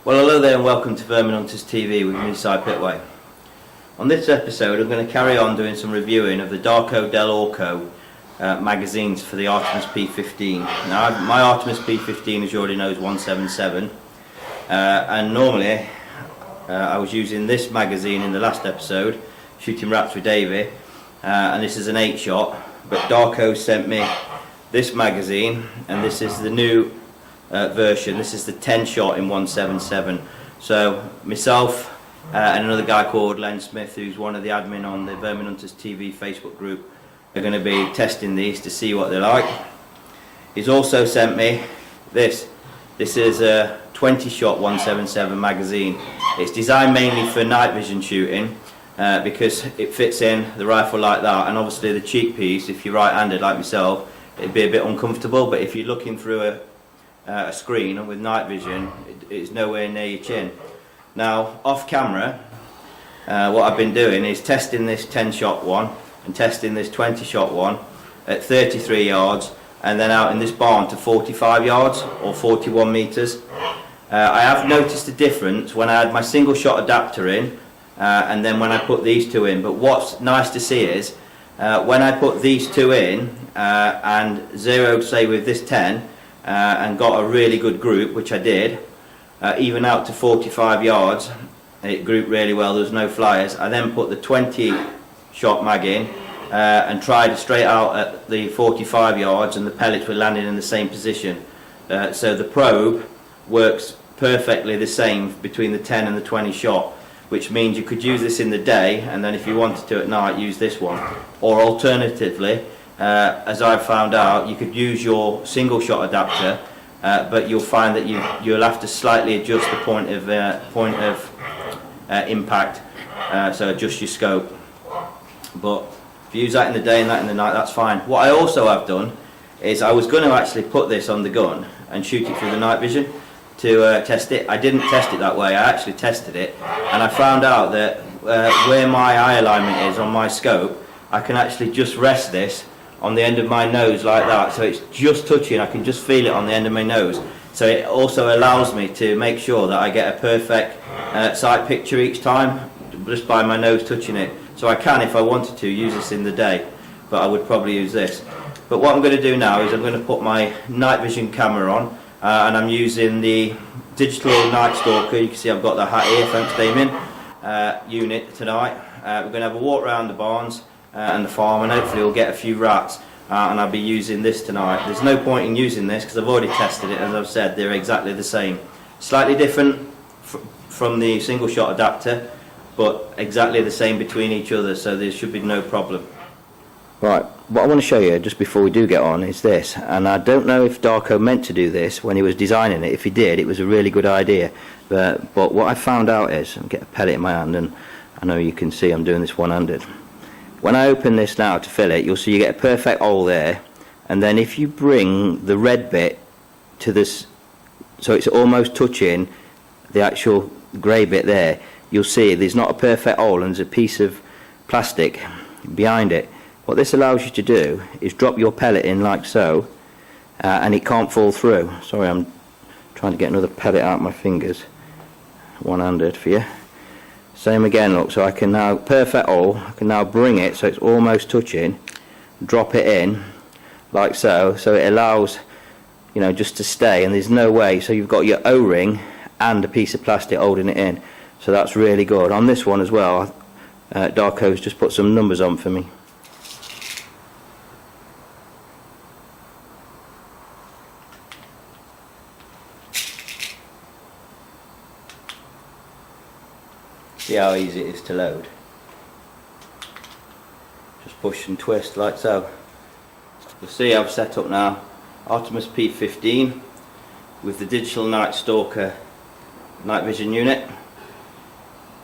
Well, hello there and welcome to Vermin Hunters TV with me, Si Pitway. On this episode I'm going to carry on doing some reviewing of the Darko Dell Orco magazines for the Artemis P15. Now my Artemis P15, as you already know, is 177 and normally I was using this magazine in the last episode, shooting raps with Davy, and this is an 8-shot, but Darko sent me this magazine and this is the new version. This is the 10-shot in 177. So myself and another guy called Len Smith, who's one of the admin on the Vermin Hunters TV Facebook group, are going to be testing these to see what they're like. He's also sent me this. This is a 20-shot 177 magazine. It's designed mainly for night vision shooting because it fits in the rifle like that, and obviously the cheek piece, if you're right-handed like myself, it'd be a bit uncomfortable, but if you're looking through a screen and with night vision, it's nowhere near your chin. Now off camera, what I've been doing is testing this 10-shot one and testing this 20-shot one at 33 yards and then out in this barn to 45 yards or 41 meters. I have noticed a difference when I had my single shot adapter in and then when I put these two in, but what's nice to see is when I put these two in and zeroed, say, with this 10 and got a really good group, which I did, even out to 45 yards, it grouped really well, there was no flyers. I then put the 20-shot mag in and tried straight out at the 45 yards and the pellets were landing in the same position. So the probe works perfectly the same between the 10 and the 20 shot, which means you could use this in the day and then if you wanted to at night use this one, or alternatively, as I've found out, you could use your single shot adapter, but you'll find that you'll have to slightly adjust the point of impact, so adjust your scope. But if you use that in the day and that in the night, that's fine. What I also have done is I was going to actually put this on the gun and shoot it through the night vision to test it. I didn't test it that way, I actually tested it and I found out that where my eye alignment is on my scope, I can actually just rest this on the end of my nose like that, so it's just touching, I can just feel it on the end of my nose. So it also allows me to make sure that I get a perfect sight picture each time just by my nose touching it. So I can, if I wanted to, use this in the day, but I would probably use this. But what I'm going to do now is I'm going to put my night vision camera on and I'm using the digital night stalker. You can see I've got the hat here, thanks Damien, unit tonight. We're going to have a walk around the barns and the farm and hopefully we'll get a few rats and I'll be using this tonight. There's no point in using this because I've already tested it. As I've said, they're exactly the same. Slightly different from the single shot adapter, but exactly the same between each other, so there should be no problem. Right, what I want to show you just before we do get on is this, and I don't know if Darko meant to do this when he was designing it. If he did, it was a really good idea, but what I found out is, I'll get a pellet in my hand and I know you can see I'm doing this one-handed. When I open this now to fill it, you'll see you get a perfect hole there, and then if you bring the red bit to this, so it's almost touching the actual grey bit there, you'll see there's not a perfect hole and there's a piece of plastic behind it. What this allows you to do is drop your pellet in like so, and it can't fall through. Sorry, I'm trying to get another pellet out of my fingers, one-handed for you. Same again, look, so I can now, perfect hole, I can now bring it so it's almost touching, drop it in like so, so it allows, you know, just to stay, and there's no way, so you've got your O-ring and a piece of plastic holding it in, so that's really good. On this one as well, Darko's just put some numbers on for me. See how easy it is to load. Just push and twist like so. You'll see I've set up now Artemis P15 with the digital night stalker night vision unit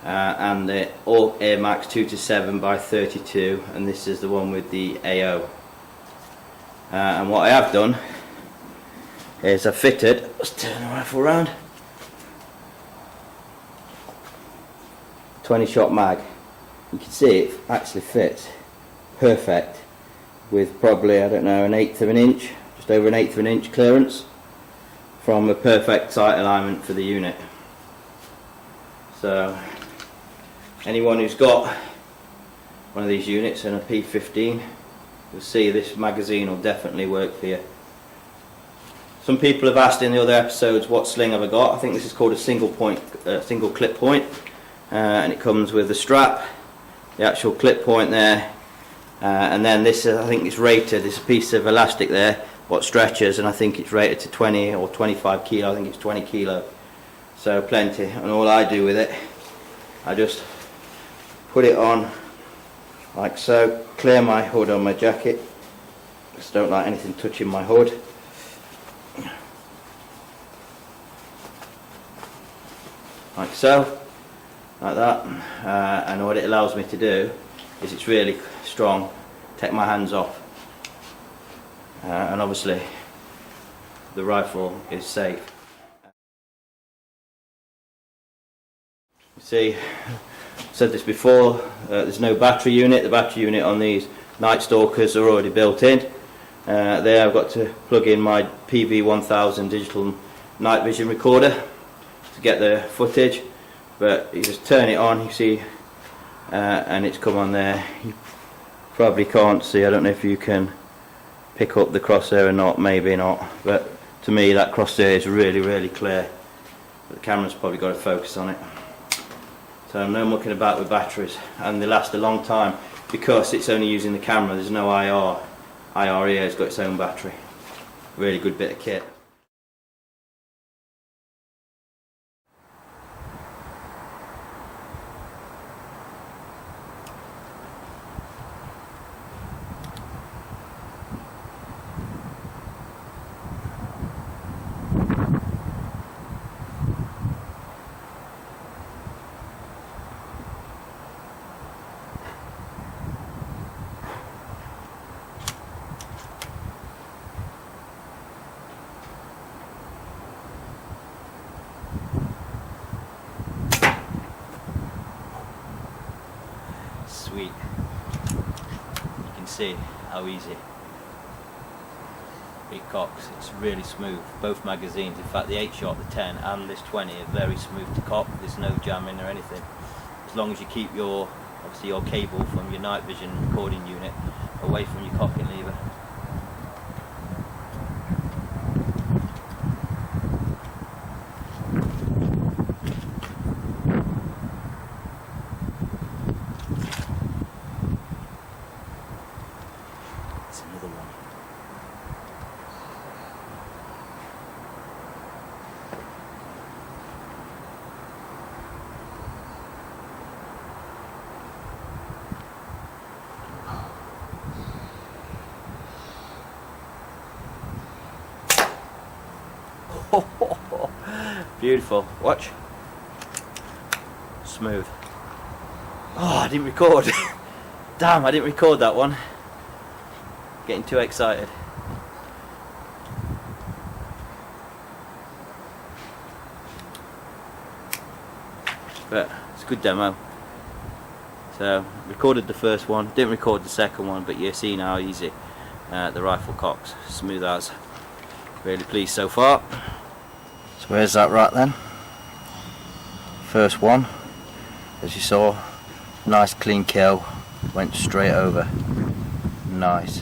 and the All Air Max 2-7x32, and this is the one with the AO. And what I have done is I've fitted, let's turn the rifle around, 20-shot mag. You can see it actually fits perfect with probably, I don't know, 1/8 of an inch, just over 1/8 of an inch clearance from a perfect sight alignment for the unit. So anyone who's got one of these units and a P15, you'll see this magazine will definitely work for you. Some people have asked in the other episodes what sling have I got. I think this is called a single clip point, and it comes with the strap, the actual clip point there, and then this I think it's rated, this piece of elastic there what stretches, and I think it's rated to 20 or 25 kilo. I think it's 20 kilo, so plenty. And all I do with it, I just put it on like so, clear my hood on my jacket, just don't like anything touching my hood. Like so, like that, and what it allows me to do is it's really strong, take my hands off, and obviously the rifle is safe. You see, I've said this before, there's no battery unit. The battery unit on these Night Stalkers are already built in. There I've got to plug in my PV1000 digital night vision recorder to get the footage, but you just turn it on, you see, and it's come on there. You probably can't see, I don't know if you can pick up the crosshair or not, maybe not, but to me that crosshair is really clear, but the camera's probably got to focus on it. So I'm no mucking about with batteries, and they last a long time because it's only using the camera. There's no IR. IR here has got its own battery. Really good bit of kit. Sweet. You can see how easy. Big cocks, it's really smooth. Both magazines, in fact the 8-shot, the 10 and this 20 are very smooth to cock. There's no jamming or anything. As long as you keep your, obviously your cable from your night vision recording unit away from your cocking lever. Another one. Beautiful. Watch. Smooth. Oh, I didn't record. Damn, I didn't record that one. Getting too excited. But it's a good demo. So recorded the first one, didn't record the second one, but you see now how easy the rifle cocks. Smooth as. Really pleased so far. So where's that rat then? First one, as you saw, nice clean kill, went straight over. Nice.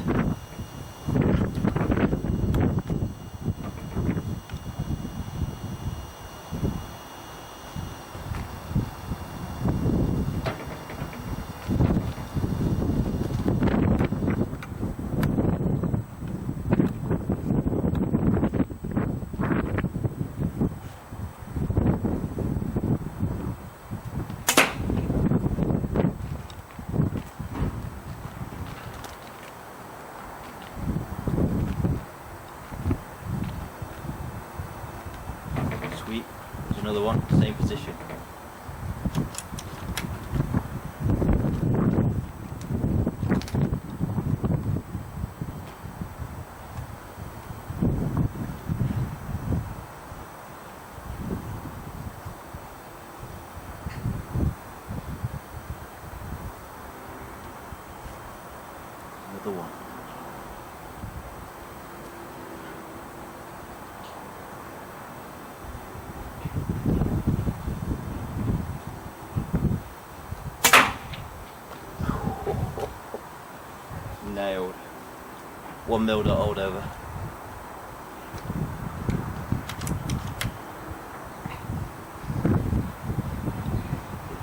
Sweet. There's another one, same position. Another one. 1 mil dot hold over.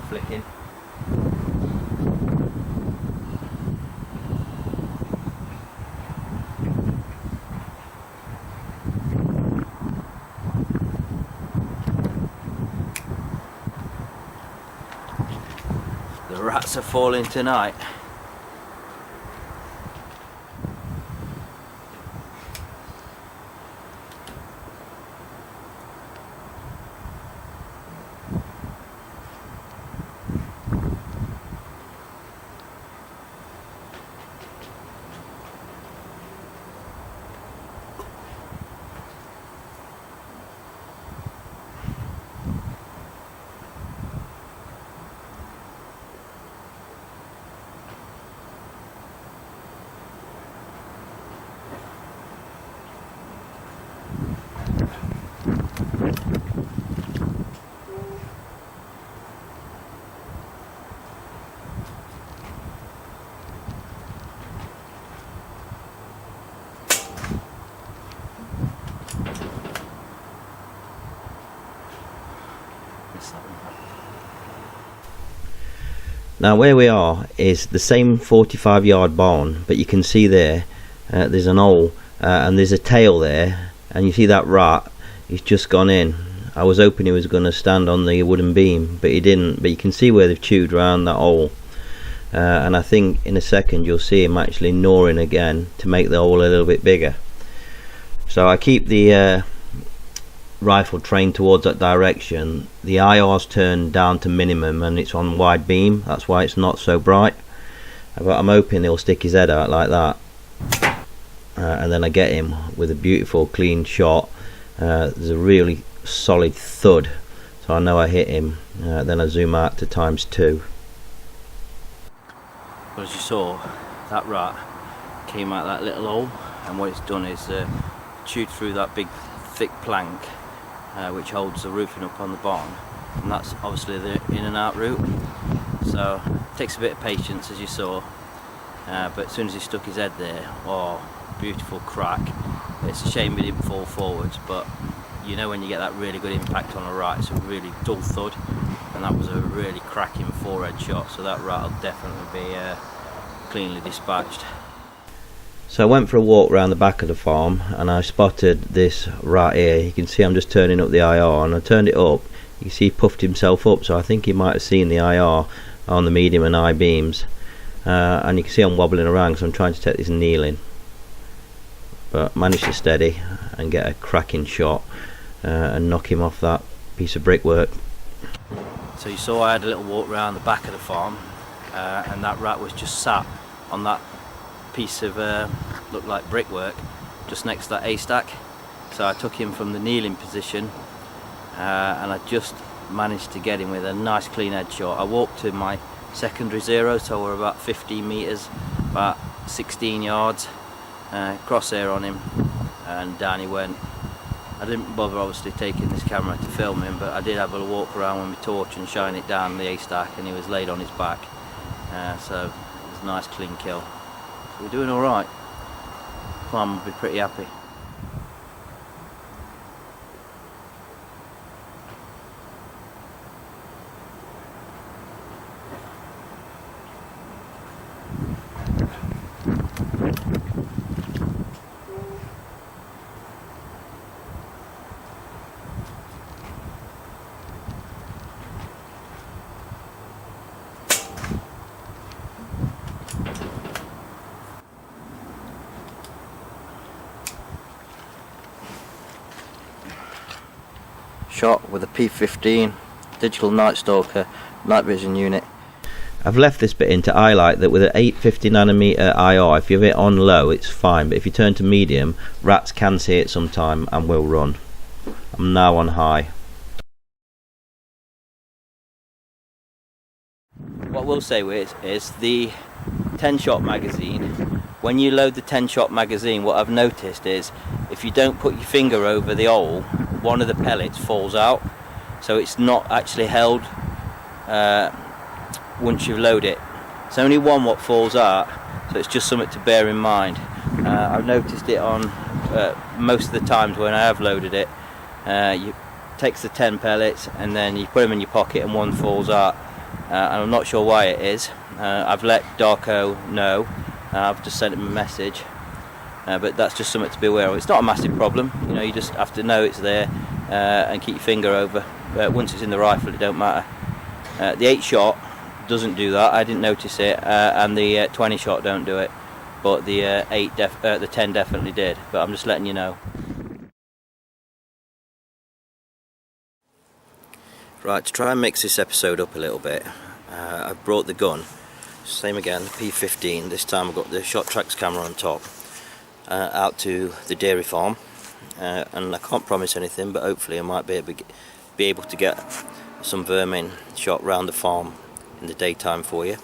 Flicking. The rats are falling tonight. Now where we are is the same 45-yard barn, but you can see there there's an hole and there's a tail there, and you see that rat, he's just gone in. I was hoping he was going to stand on the wooden beam, but he didn't. But you can see where they've chewed around that hole, and I think in a second you'll see him actually gnawing again to make the hole a little bit bigger. So I keep the rifle trained towards that direction. The IR's turned down to minimum and it's on wide beam, that's why it's not so bright, but I'm hoping he'll stick his head out like that, and then I get him with a beautiful clean shot. There's a really solid thud, so I know I hit him. Then I zoom out to ×2. Well, as you saw, that rat came out that little hole, and what it's done is chewed through that big thick plank which holds the roofing up on the barn, and that's obviously the in and out route, so it takes a bit of patience, as you saw, but as soon as he stuck his head there, oh, beautiful crack. It's a shame he didn't fall forwards, but you know when you get that really good impact on a rat, it's a really dull thud, and that was a really cracking forehead shot, so that rat will definitely be cleanly dispatched. So I went for a walk around the back of the farm and I spotted this rat here. You can see I'm just turning up the IR, and I turned it up. You can see he puffed himself up, so I think he might have seen the IR on the medium and high beams, and you can see I'm wobbling around because I'm trying to take this kneeling, but managed to steady and get a cracking shot and knock him off that piece of brickwork. So you saw I had a little walk around the back of the farm, and that rat was just sat on that piece of looked like brickwork just next to that haystack. So I took him from the kneeling position, and I just managed to get him with a nice clean headshot. I walked to my secondary zero, so we're about 15 meters, about 16 yards, crosshair on him, and down he went. I didn't bother obviously taking this camera to film him, but I did have a walk around with my torch and shine it down the haystack, and he was laid on his back, so it was a nice clean kill. We're doing alright. Farm will be pretty happy. Shot with a P15 digital night stalker night vision unit. I've left this bit in to highlight that with an 850nm IR, if you have it on low it's fine, but if you turn to medium, rats can see it sometime and will run. I'm now on high. What we'll say is the 10-shot magazine. When you load the 10-shot magazine, what I've noticed is if you don't put your finger over the hole, one of the pellets falls out, so it's not actually held once you load it. It's only one what falls out, so it's just something to bear in mind. I've noticed it on most of the times when I have loaded it. You takes the 10 pellets and then you put them in your pocket and one falls out, and I'm not sure why it is. I've let Darko know. I've just sent him a message, but that's just something to be aware of. It's not a massive problem, you know. You just have to know it's there and keep your finger over. Once it's in the rifle, it don't matter. The 8 shot doesn't do that. I didn't notice it, and the 20 shot don't do it, but the 10 definitely did. But I'm just letting you know. Right, to try and mix this episode up a little bit, I've brought the gun, same again, the P15. This time I've got the Shot Tracks camera on top, out to the dairy farm, and I can't promise anything, but hopefully I might be able to get some vermin shot round the farm in the daytime for you.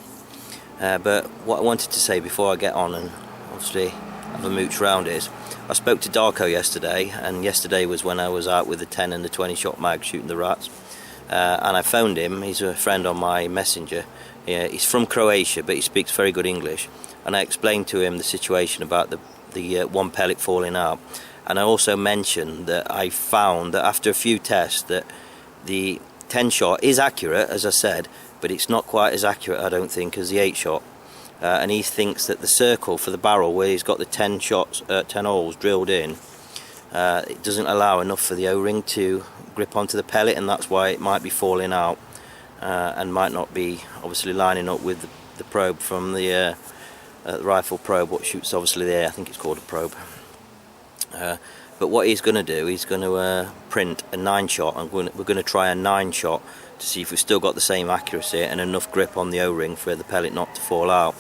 But what I wanted to say before I get on and obviously have a mooch round is, I spoke to Darko yesterday, and yesterday was when I was out with the 10 and the 20 shot mag shooting the rats. And I phoned him. He's a friend on my messenger. He's from Croatia, but he speaks very good English, and I explained to him the situation about the one pellet falling out, and I also mentioned that I found that after a few tests that the 10 shot is accurate, as I said, but it's not quite as accurate, I don't think, as the 8 shot, and he thinks that the circle for the barrel where he's got the 10 shots, 10 holes drilled in, it doesn't allow enough for the O-ring to grip onto the pellet, and that's why it might be falling out, and might not be obviously lining up with the probe from the rifle probe, what shoots obviously the air. I think it's called a probe. But what he's going to do, he's going to print a 9 shot, and we're going to try a 9 shot to see if we've still got the same accuracy and enough grip on the O-ring for the pellet not to fall out.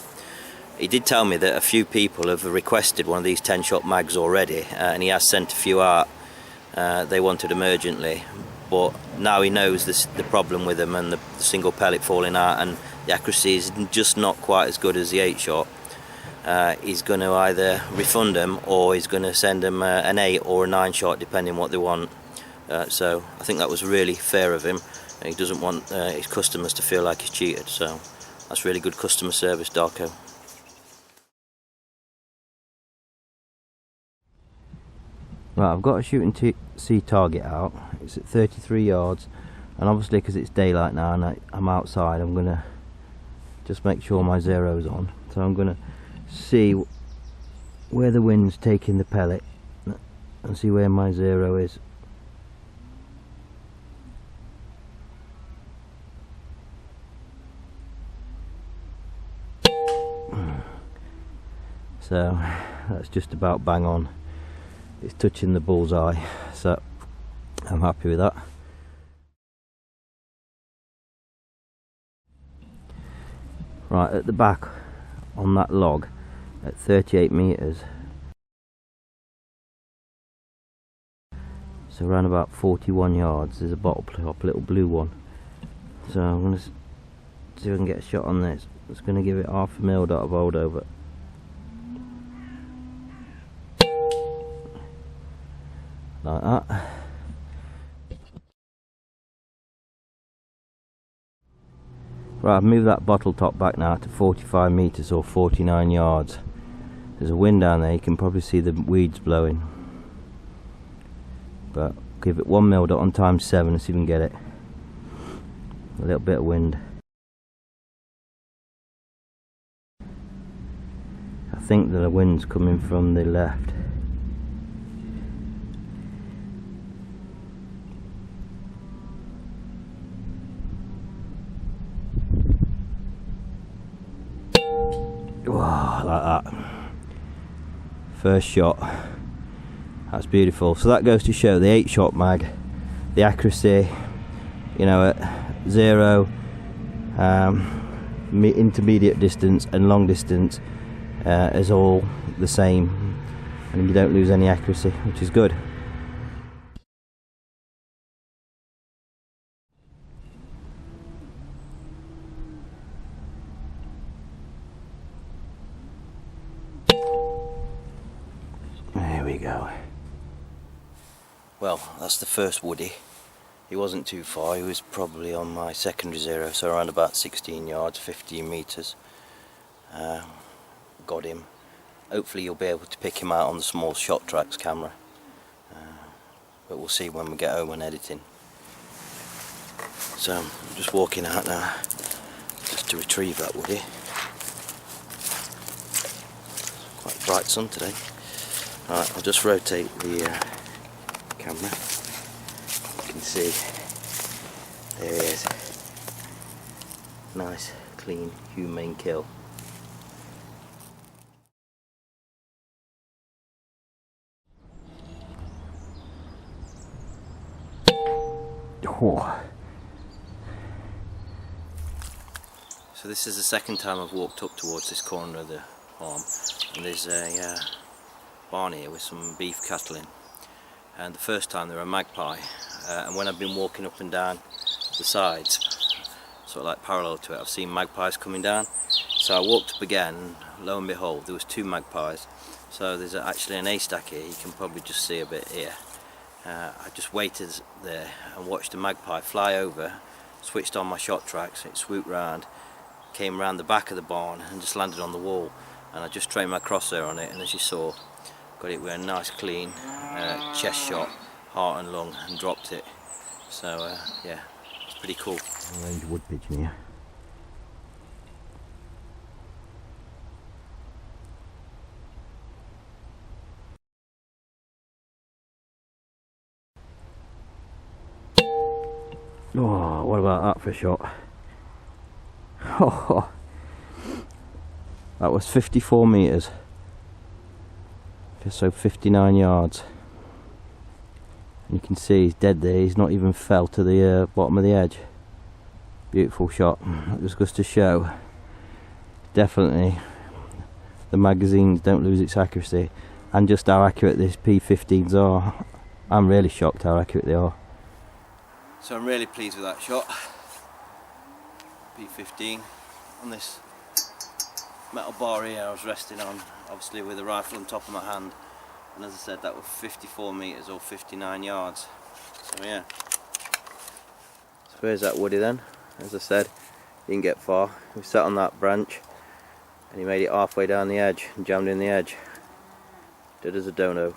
He did tell me that a few people have requested one of these 10 shot mags already, and he has sent a few out. They wanted them urgently, but now he knows the problem with them and the single pellet falling out, and the accuracy is just not quite as good as the 8 shot. He's going to either refund them, or he's going to send them an 8 or a 9 shot, depending what they want. So I think that was really fair of him. He doesn't want his customers to feel like he's cheated, so that's really good customer service, Darko. Right, I've got a shooting C target out. It's at 33 yards, and obviously because it's daylight now and I'm outside, I'm going to just make sure my zero's on. So I'm going to see where the wind's taking the pellet and see where my zero is. So that's just about bang on. It's touching the bullseye, so I'm happy with that. Right, at the back on that log at 38 meters, so around about 41 yards, there's a bottle top, little blue one. So I'm going to see if I can get a shot on this. It's going to give it half a mil dot of hold over. Like that. Right, I've moved that bottle top back now to 45 meters or 49 yards. There's a wind down there, you can probably see the weeds blowing. But give it 1 mil dot on times 7 and see if we can get it. A little bit of wind. I think that the wind's coming from the left. Wow, like that. First shot. That's beautiful. So that goes to show the 8 shot mag, the accuracy, you know, at 0, intermediate distance and long distance is all the same, and you don't lose any accuracy, which is good. There we go. Well, that's the first woody. He wasn't too far, he was probably on my secondary zero, so around about 16 yards, 15 meters. Got him. hopefully you'll be able to pick him out on the small shot tracks camera, but we'll see when we get home and editing. So I'm just walking out now just to retrieve that woody. Quite a bright sun today. Alright, I'll just rotate the camera. You can see there he is. Nice, clean, humane kill. Oh. So this is the second time I've walked up towards this corner of the farm, and there's a barn here with some beef cattle in. And the first time there were a magpie, and when I've been walking up and down the sides, sort of like parallel to it, I've seen magpies coming down. So I walked up again, and lo and behold, there was 2 magpies. So there's actually an haystack here. You can probably just see a bit here. I just waited there and watched a magpie fly over, switched on my shot tracks, it swooped round, came round the back of the barn and just landed on the wall, and I just trained my crosshair on it, and as you saw, got it with a nice clean chest shot, heart and lung, and dropped it. So yeah, it's pretty cool. Range wood pigeon here. Oh, what about that for a shot? Oh, that was 54 metres, just so 59 yards. You can see he's dead there, he's not even fell to the bottom of the edge. Beautiful shot. That just goes to show, definitely, the magazines don't lose its accuracy, and just how accurate these P15s are. I'm really shocked how accurate they are. So I'm really pleased with that shot. P15 on this metal bar here I was resting on, obviously with the rifle on top of my hand, and as I said, that was 54 metres or 59 yards. So yeah. So where's that woody then? As I said, he didn't get far. We sat on that branch and he made it halfway down the edge and jammed in the edge. Dead as a dono.